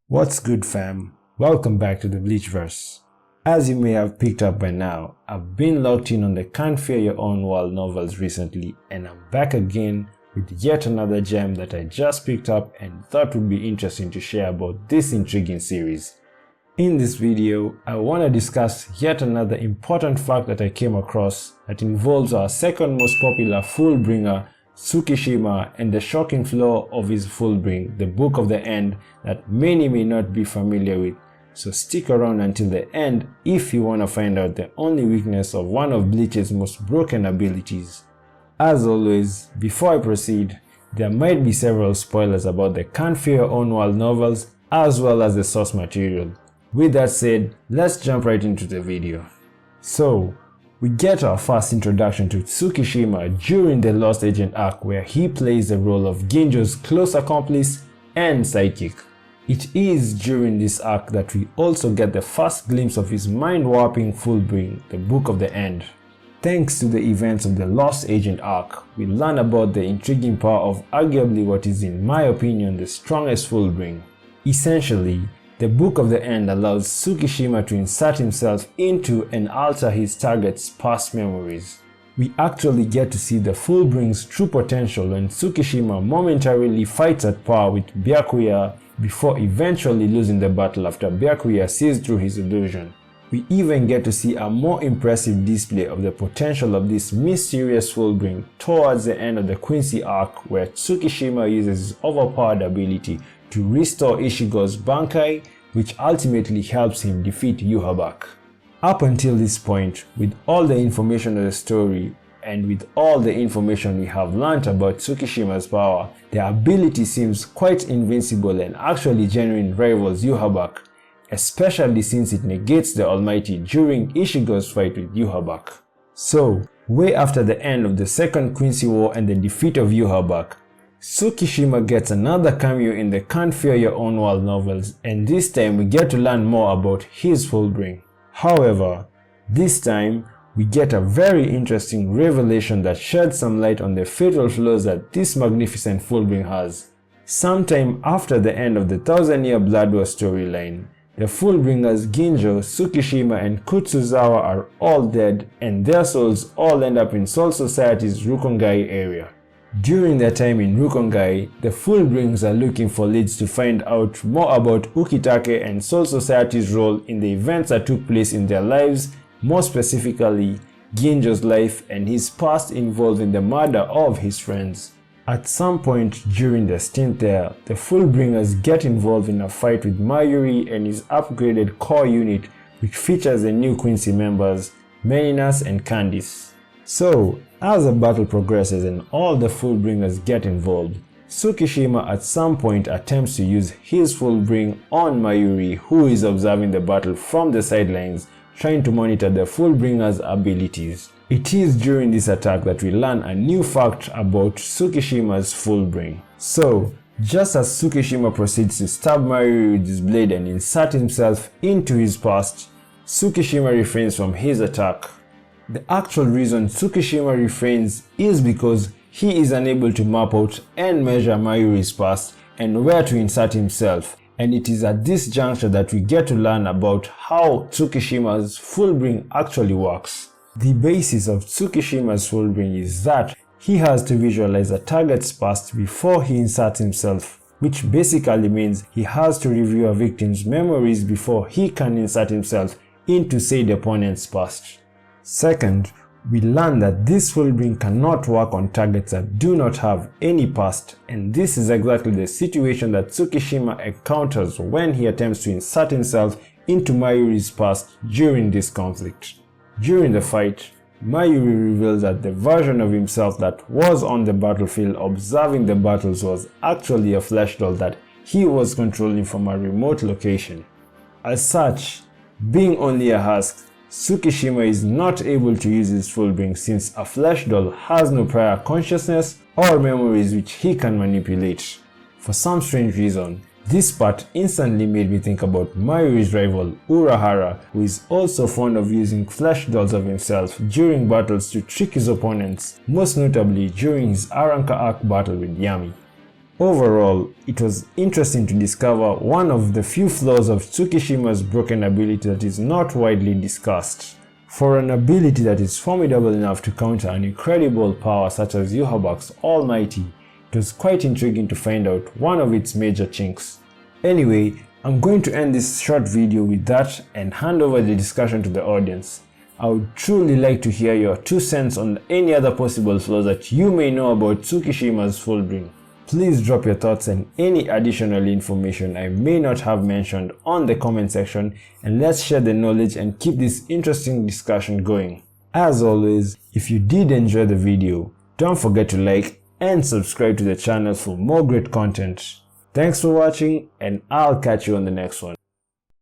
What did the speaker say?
What's good, fam? Welcome back to the Bleachverse. As you may have picked up by now, I've been locked in on the Can't Fear Your Own World novels recently, and I'm back again with yet another gem that I just picked up and thought would be interesting to share about this intriguing series. In this video, I want to discuss yet another important fact that I came across that involves our second most popular Fullbringer, Tsukishima, and the shocking flaw of his Fullbring, the Book of the End, that many may not be familiar with. So stick around until the end if you want to find out the only weakness of one of Bleach's most broken abilities. As always, before I proceed, there might be several spoilers about the Can't Fear Your Own World novels as well as the source material. With that said, let's jump right into the video. So, we get our first introduction to Tsukishima during the Lost Agent arc, where he plays the role of Ginjo's close accomplice and sidekick. It is during this arc that we also get the first glimpse of his mind-warping Fullbring, the Book of the End. Thanks to the events of the Lost Agent arc, we learn about the intriguing power of arguably what is, in my opinion, the strongest Fullbring. Essentially, the Book of the End allows Tsukishima to insert himself into and alter his target's past memories. We actually get to see the Fullbring's true potential when Tsukishima momentarily fights at par with Byakuya before eventually losing the battle after Byakuya sees through his illusion. We even get to see a more impressive display of the potential of this mysterious Fullbring towards the end of the Quincy arc, where Tsukishima uses his overpowered ability to restore Ishigo's Bankai, which ultimately helps him defeat Yhwach. Up until this point, with all the information of the story and with all the information we have learnt about Tsukishima's power, the ability seems quite invincible and actually genuinely rivals Yhwach, especially since it negates the Almighty during Ishigo's fight with Yhwach. So, way after the end of the Second Quincy War and the defeat of Yhwach, Tsukishima gets another cameo in the Can't Fear Your Own World novels, and this time we get to learn more about his Fullbring. However, this time we get a very interesting revelation that sheds some light on the fatal flaws that this magnificent Fullbring has. Sometime after the end of the Thousand-Year Blood War storyline, the Fullbringers Ginjo, Tsukishima, and Kutsuzawa are all dead, and their souls all end up in Soul Society's Rukongai area. During their time in Rukongai, the Fullbrings are looking for leads to find out more about Ukitake and Soul Society's role in the events that took place in their lives, more specifically Ginjo's life and his past involved in the murder of his friends. At some point during their stint there, the Fullbringers get involved in a fight with Mayuri and his upgraded core unit, which features the new Quincy members, Meninas and Candice. So, as the battle progresses and all the Fullbringers get involved, Tsukishima at some point attempts to use his Fullbring on Mayuri, who is observing the battle from the sidelines, trying to monitor the Fullbringers' abilities. It is during this attack that we learn a new fact about Tsukishima's Fullbring. So, just as Tsukishima proceeds to stab Mayuri with his blade and insert himself into his past, Tsukishima refrains from his attack. The actual reason Tsukishima refrains is because he is unable to map out and measure Mayuri's past and where to insert himself, and it is at this juncture that we get to learn about how Tsukishima's Fullbring actually works. The basis of Tsukishima's Fullbring is that he has to visualize a target's past before he inserts himself, which basically means he has to review a victim's memories before he can insert himself into said opponent's past. Second, we learn that this Fullbring cannot work on targets that do not have any past, and this is exactly the situation that Tsukishima encounters when he attempts to insert himself into Mayuri's past during this conflict. During the fight, Mayuri reveals that the version of himself that was on the battlefield observing the battles was actually a flesh doll that he was controlling from a remote location. As such, being only a husk, Tsukishima is not able to use his Fullbring since a flesh doll has no prior consciousness or memories which he can manipulate. For some strange reason, this part instantly made me think about Mayuri's rival Urahara, who is also fond of using flesh dolls of himself during battles to trick his opponents, most notably during his Arrancar arc battle with Yami. Overall, it was interesting to discover one of the few flaws of Tsukishima's broken ability that is not widely discussed. For an ability that is formidable enough to counter an incredible power such as Yhwach's Almighty, it was quite intriguing to find out one of its major chinks. Anyway, I'm going to end this short video with that and hand over the discussion to the audience. I would truly like to hear your 2 cents on any other possible flaws that you may know about Tsukishima's Fullbring. Please drop your thoughts and any additional information I may not have mentioned on the comment section, and let's share the knowledge and keep this interesting discussion going. As always, if you did enjoy the video, don't forget to like and subscribe to the channel for more great content. Thanks for watching, and I'll catch you on the next one.